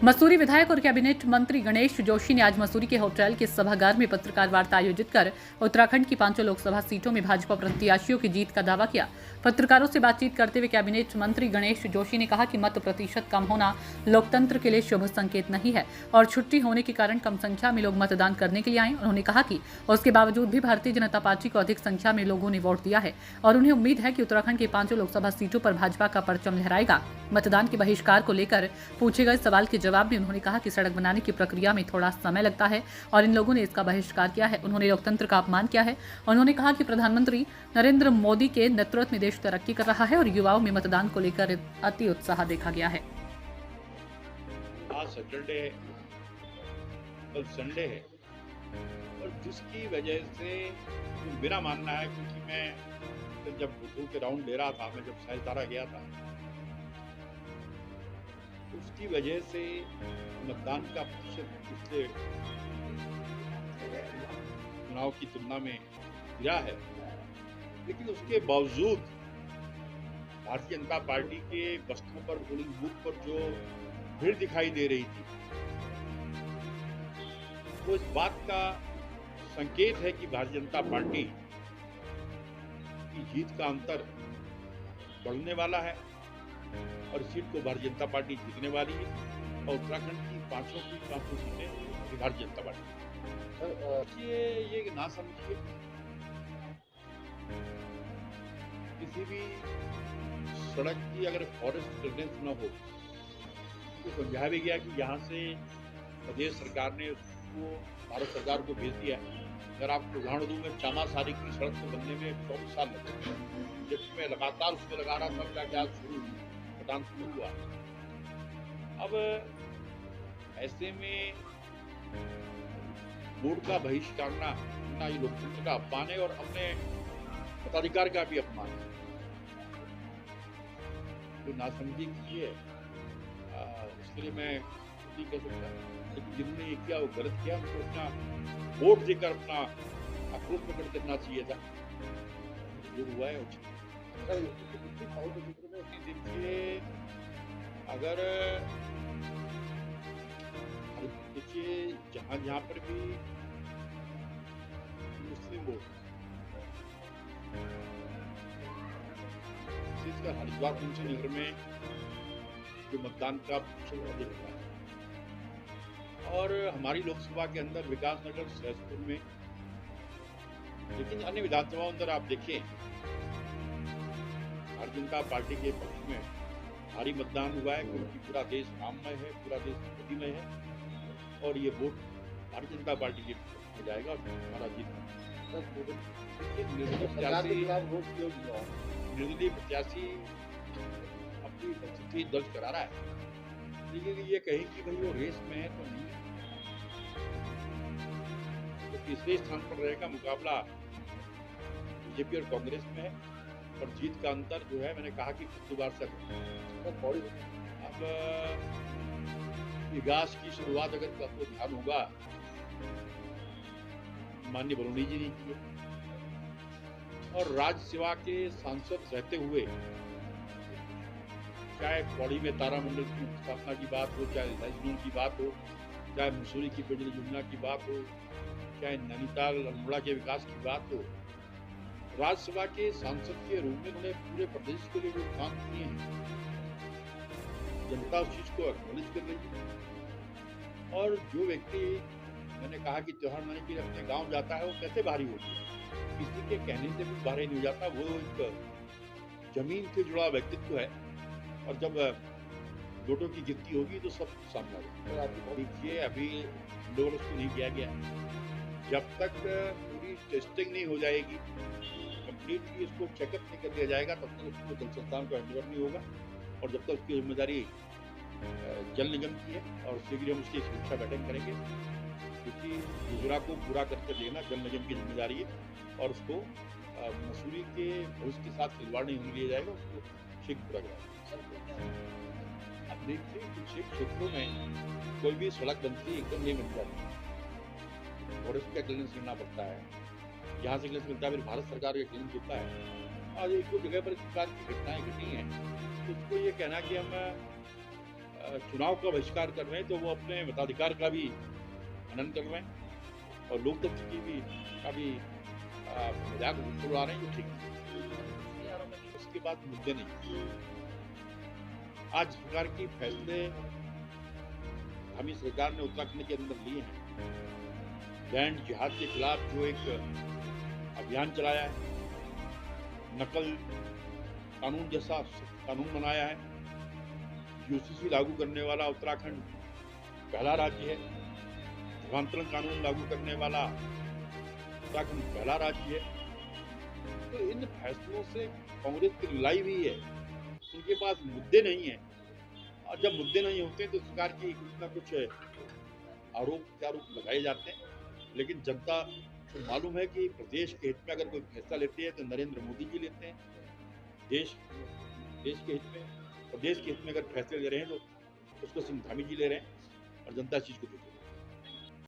मसूरी विधायक और कैबिनेट मंत्री गणेश जोशी ने आज मसूरी के होटल के सभागार में पत्रकार वार्ता आयोजित कर उत्तराखंड की 5 लोकसभा सीटों में भाजपा प्रत्याशियों की जीत का दावा किया। पत्रकारों से बातचीत करते हुए कैबिनेट मंत्री गणेश जोशी ने कहा कि मत प्रतिशत कम होना लोकतंत्र के लिए शुभ संकेत नहीं है और छुट्टी होने के कारण कम संख्या में लोग मतदान करने के लिए आए। उन्होंने कहा कि उसके बावजूद भी भारतीय जनता पार्टी को अधिक संख्या में लोगों ने वोट दिया है और उन्हें उम्मीद है कि उत्तराखंड की 5 लोकसभा सीटों पर भाजपा का परचम लहराएगा। मतदान के बहिष्कार को लेकर पूछे गए सवाल के जवाब में उन्होंने कहा कि सड़क बनाने की प्रक्रिया में थोड़ा समय लगता है और इन लोगों ने इसका बहिष्कार किया है। उन्होंने लोकतंत्र का अपमान किया है। उन्होंने कहा कि प्रधानमंत्री नरेंद्र मोदी के नेतृत्व में देश तरक्की कर रहा है और युवाओं में मतदान को लेकर अति उत्साह देखा गया है। आज सैटरडे है, कल संडे है और जिसकी वजह से मेरा मानना है, क्योंकि मैं जब बुद्धू के राउंड ले रहा था, मैं जब सहजदारा गया था, उसकी वजह से मतदान का प्रतिशत पिछले चुनाव की तुलना में गिरा है। लेकिन उसके बावजूद भारतीय जनता पार्टी के बस्तों पर, पोलिंग बूथ पर जो भीड़ दिखाई दे रही थी, वो इस बात का संकेत है कि भारतीय जनता पार्टी की जीत का अंतर बढ़ने वाला है और सीट को भारतीय जनता पार्टी जीतने वाली है और उत्तराखंड की पांचों सीटें भारतीय जनता पार्टी। सर ये ना समझिए, किसी भी सड़क की अगर फॉरेस्ट क्लियरेंस न हो तो समझाया भी गया कि यहाँ से प्रदेश सरकार ने उसको भारत सरकार को भेज दिया। अगर आपको उदाहरण दूं, मैं चामासारी की सड़क को बनने में 24 साल लगे, जबकि मैं लगातार उसको लगा रहा था, क्या क्या मतदान शुरू हुआ। अब ऐसे में वोट का बहिष्कार करना ये लोकतंत्र का अपमान है और अपने मताधिकार का भी अपमान है। जो नासमझी की है उसके लिए मैं नहीं कह सकता, लेकिन जिन्होंने ये किया वो गलत किया। उनको अपना वोट देकर अपना आक्रोश प्रकट करना चाहिए था। जो हुआ है देखिए, अगर देखिए जहां पर भी मुस्लिम वोट, विशेषकर हरिद्वार पुंछ नगर में जो मतदान का प्रतिशत अधिक हुआ है और हमारी लोकसभा के अंदर विकासनगर, सहसपुर में, लेकिन अन्य विधानसभाओं अंदर आप देखें भारतीय जनता पार्टी के पक्ष में भारी मतदान हुआ है, क्योंकि पूरा देश राममय है, पूरा देश मोदीमय है और ये वोट भारतीय जनता पार्टी के पक्ष में जाएगा और हमारा जीत। निर्दलीय प्रत्याशी अपनी उपस्थिति दर्ज करा रहा है, लेकिन ये कहीं कि भाई वो रेस में है तो नहीं, तो तीसरे स्थान पर रहेगा। मुकाबला बीजेपी और कांग्रेस में है और जीत का अंतर जो है, मैंने कहा कि 2 बार से अब विकास की शुरुआत अगर आपको ध्यान होगा, माननीय बरूनी जी ने की है और राज्य सेवा के सांसद रहते हुए, चाहे पौड़ी में तारामंडल की स्थापना की बात हो, चाहे राजनून की बात हो, चाहे मसूरी की पेयजल योजना की बात हो, चाहे नैनीताल अल्मोड़ा के विकास की बात हो, राज्यसभा के सांसद के रूप में उन्होंने पूरे प्रदेश के लिए जो काम किए हैं, जनता उस चीज को एक्नॉलेज कर रही है। और जो व्यक्ति, मैंने कहा कि त्योहार मनाने के लिए अपने गांव जाता है, वो कैसे भारी होती है, किसी के कहने से भी भारी नहीं हो जाता। वो एक जमीन से जुड़ा व्यक्तित्व है और जब वोटों की गिनती होगी तो सब सामने आ जाएगा। देखिए, अभी लोगों को नहीं किया गया, जब तक पूरी टेस्टिंग नहीं हो जाएगी, कंप्लीटली इसको चेकअप नहीं कर दिया जाएगा, तब तक उसको जल संस्थान को हैंडओवर नहीं होगा। और जब तक उसकी जिम्मेदारी जल निगम की है और शीघ्र हम उसकी समीक्षा बैठक करेंगे, क्योंकि गुजरा को पूरा करके देना जल निगम की जिम्मेदारी है और उसको मसूरी के भविष्य के साथ खिलवाड़ नहीं होने दिया जाएगा, उसको शीघ्र पूरा कराएगा। अब देखिए, कुछ क्षेत्रों में कोई भी सड़क बनती है एकदम नहीं बन जाती और उसका क्लियरेंस करना पड़ता है, यहाँ से क्लियरेंस मिलता है, फिर भारत सरकार का क्लियरेंस होता है। और एक दो जगह पर इस प्रकार की घटनाएं घटी हैं, तो उसको ये कहना कि हम चुनाव का बहिष्कार कर रहे हैं तो वो अपने मताधिकार का भी हनन कर रहे हैं और लोकतंत्र की भी का भी मजाक उड़ा रहे हैं, जो ठीक है। उसके बाद मुद्दे नहीं। आज सरकार की फैसले हमी सरकार ने उत्तराखंड के अंदर लिए हैं। बैंड जिहाद के खिलाफ जो एक अभियान चलाया है, नकल कानून जैसा कानून बनाया है, यूसीसी लागू करने वाला उत्तराखंड पहला राज्य है, धर्मांतरण कानून लागू करने वाला उत्तराखंड पहला राज्य है। तो इन फैसलों से कांग्रेस की लड़ाई भी है, उनके पास मुद्दे नहीं है। और जब मुद्दे नहीं होते तो सरकार की कुछ ना कुछ आरोप प्रत्यारोप लगाए जाते हैं, लेकिन जनता को मालूम है कि प्रदेश के हित में अगर कोई फैसला लेते हैं तो नरेंद्र मोदी जी लेते हैं। देश के हित में, प्रदेश के हित में अगर फैसले ले रहे हैं तो उसको सिंह धामी जी ले रहे हैं और जनता इस चीज को देख रही है।